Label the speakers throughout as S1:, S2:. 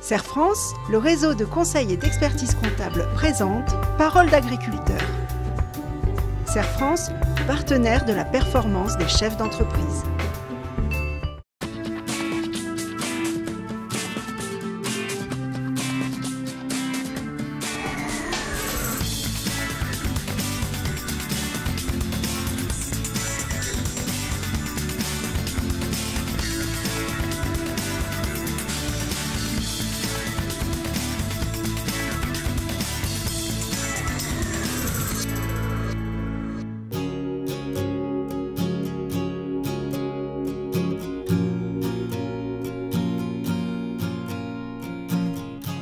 S1: Serre France, le réseau de conseil et d'expertise comptable présente Parole d'agriculteur. Serre France, partenaire de la performance des chefs d'entreprise.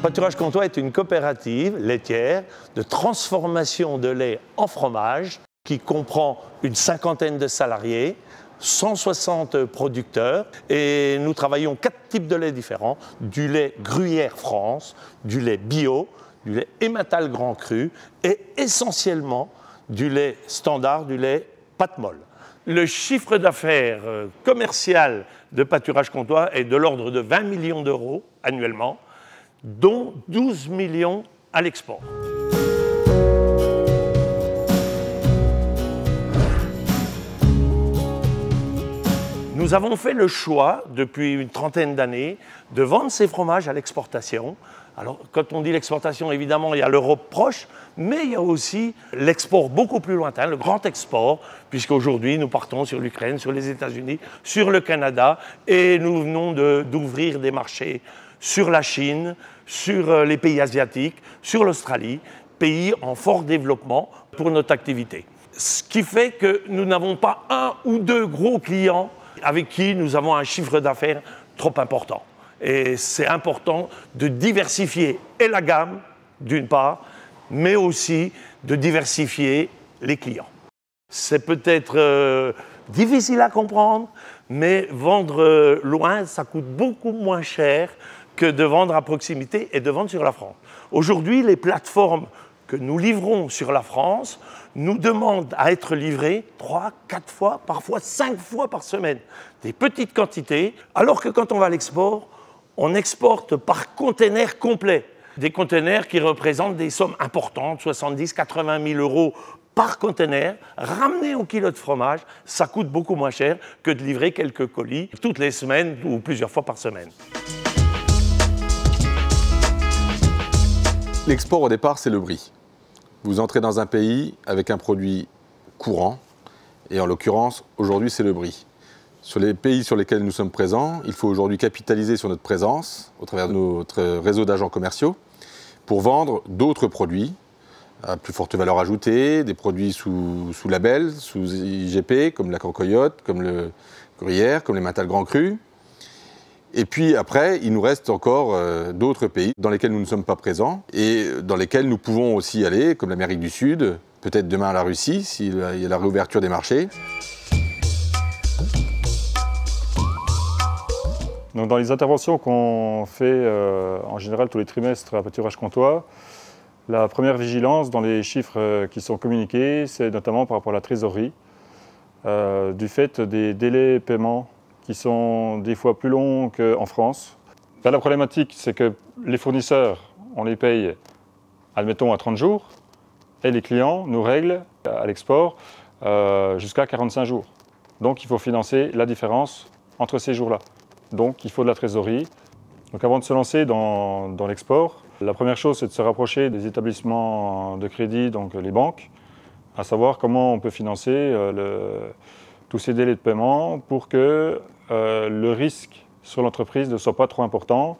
S2: Pâturage Comtois est une coopérative laitière de transformation de lait en fromage qui comprend une cinquantaine de salariés, 160 producteurs et nous travaillons 4 types de lait différents, du lait Gruyère France, du lait bio, du lait Emmental Grand Cru et essentiellement du lait standard, du lait pâte molle. Le chiffre d'affaires commercial de Pâturage Comtois est de l'ordre de 20 millions d'euros annuellement, dont 12 millions à l'export. Nous avons fait le choix, depuis une trentaine d'années, de vendre ces fromages à l'exportation. Alors, quand on dit l'exportation, évidemment, il y a l'Europe proche, mais il y a aussi l'export beaucoup plus lointain, le grand export, puisqu'aujourd'hui, nous partons sur l'Ukraine, sur les États-Unis, sur le Canada, et nous venons d'ouvrir des marchés sur la Chine, sur les pays asiatiques, sur l'Australie, pays en fort développement pour notre activité. Ce qui fait que nous n'avons pas un ou deux gros clients avec qui nous avons un chiffre d'affaires trop important. Et c'est important de diversifier et la gamme, d'une part, mais aussi de diversifier les clients. C'est peut-être difficile à comprendre, mais vendre loin, ça coûte beaucoup moins cher que de vendre à proximité et de vendre sur la France. Aujourd'hui, les plateformes que nous livrons sur la France nous demandent à être livrés 3, 4 fois, parfois 5 fois par semaine. Des petites quantités, alors que quand on va à l'export, on exporte par container complet. Des containers qui représentent des sommes importantes, 70 000 à 80 000 euros par container, ramené au kilo de fromage, ça coûte beaucoup moins cher que de livrer quelques colis toutes les semaines ou plusieurs fois par semaine.
S3: L'export, au départ, c'est le brie. Vous entrez dans un pays avec un produit courant, et en l'occurrence, aujourd'hui, c'est le brie. Sur les pays sur lesquels nous sommes présents, il faut aujourd'hui capitaliser sur notre présence, au travers de notre réseau d'agents commerciaux, pour vendre d'autres produits à plus forte valeur ajoutée, des produits sous label, sous IGP, comme la Crocoyote, comme le Gruyère, comme les Emmental Grand Cru. Et puis après, il nous reste encore d'autres pays dans lesquels nous ne sommes pas présents et dans lesquels nous pouvons aussi aller, comme l'Amérique du Sud, peut-être demain la Russie, s'il y a la réouverture des marchés.
S4: Donc dans les interventions qu'on fait en général tous les trimestres à Pâturage Comtois, la première vigilance dans les chiffres qui sont communiqués, c'est notamment par rapport à la trésorerie, du fait des délais de paiement qui sont des fois plus longs qu'en France. Là, la problématique, c'est que les fournisseurs, on les paye, admettons, à 30 jours, et les clients nous règlent à l'export jusqu'à 45 jours. Donc il faut financer la différence entre ces jours-là. Donc il faut de la trésorerie. Donc avant de se lancer dans l'export, la première chose, c'est de se rapprocher des établissements de crédit, donc les banques, à savoir comment on peut financer tous ces délais de paiement pour que le risque sur l'entreprise ne soit pas trop important.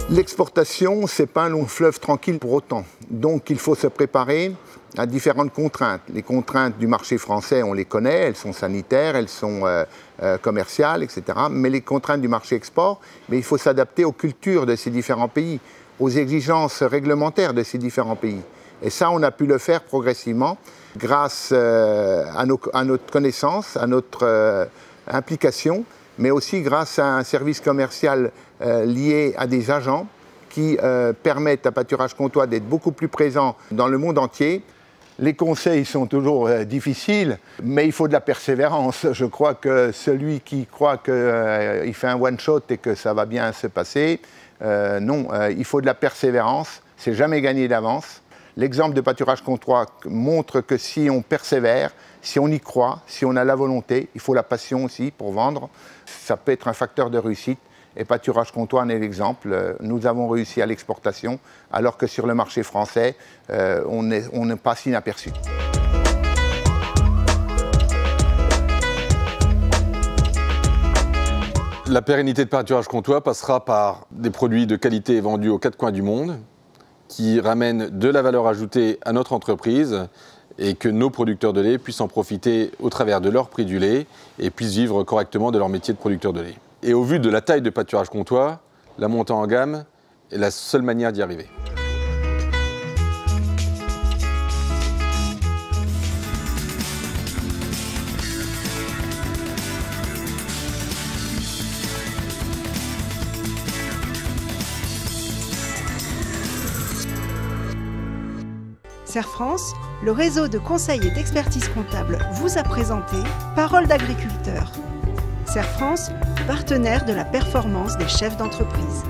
S5: L'exportation, ce n'est pas un long fleuve tranquille pour autant. Donc il faut se préparer à différentes contraintes. Les contraintes du marché français, on les connaît, elles sont sanitaires, elles sont commerciales, etc. Mais les contraintes du marché export, il faut s'adapter aux cultures de ces différents pays, aux exigences réglementaires de ces différents pays. Et ça, on a pu le faire progressivement grâce à notre connaissance, à notre implication, mais aussi grâce à un service commercial lié à des agents qui permettent à Pâturage Comtois d'être beaucoup plus présent dans le monde entier. Les conseils sont toujours difficiles, mais il faut de la persévérance. Je crois que celui qui croit qu'il fait un one-shot et que ça va bien se passer, non, il faut de la persévérance. C'est jamais gagné d'avance. L'exemple de pâturage comtois montre que si on persévère, si on y croit, si on a la volonté, il faut la passion aussi pour vendre, ça peut être un facteur de réussite. Et pâturage comtois en est l'exemple. Nous avons réussi à l'exportation, alors que sur le marché français, on ne passe inaperçu.
S3: La pérennité de pâturage comtois passera par des produits de qualité vendus aux quatre coins du monde, qui ramènent de la valeur ajoutée à notre entreprise et que nos producteurs de lait puissent en profiter au travers de leur prix du lait et puissent vivre correctement de leur métier de producteur de lait. Et au vu de la taille de pâturage comtois, la montée en gamme est la seule manière d'y arriver.
S1: Serre France, le réseau de conseil et d'expertise comptable vous a présenté Parole d'agriculteur. Serre France, partenaire de la performance des chefs d'entreprise.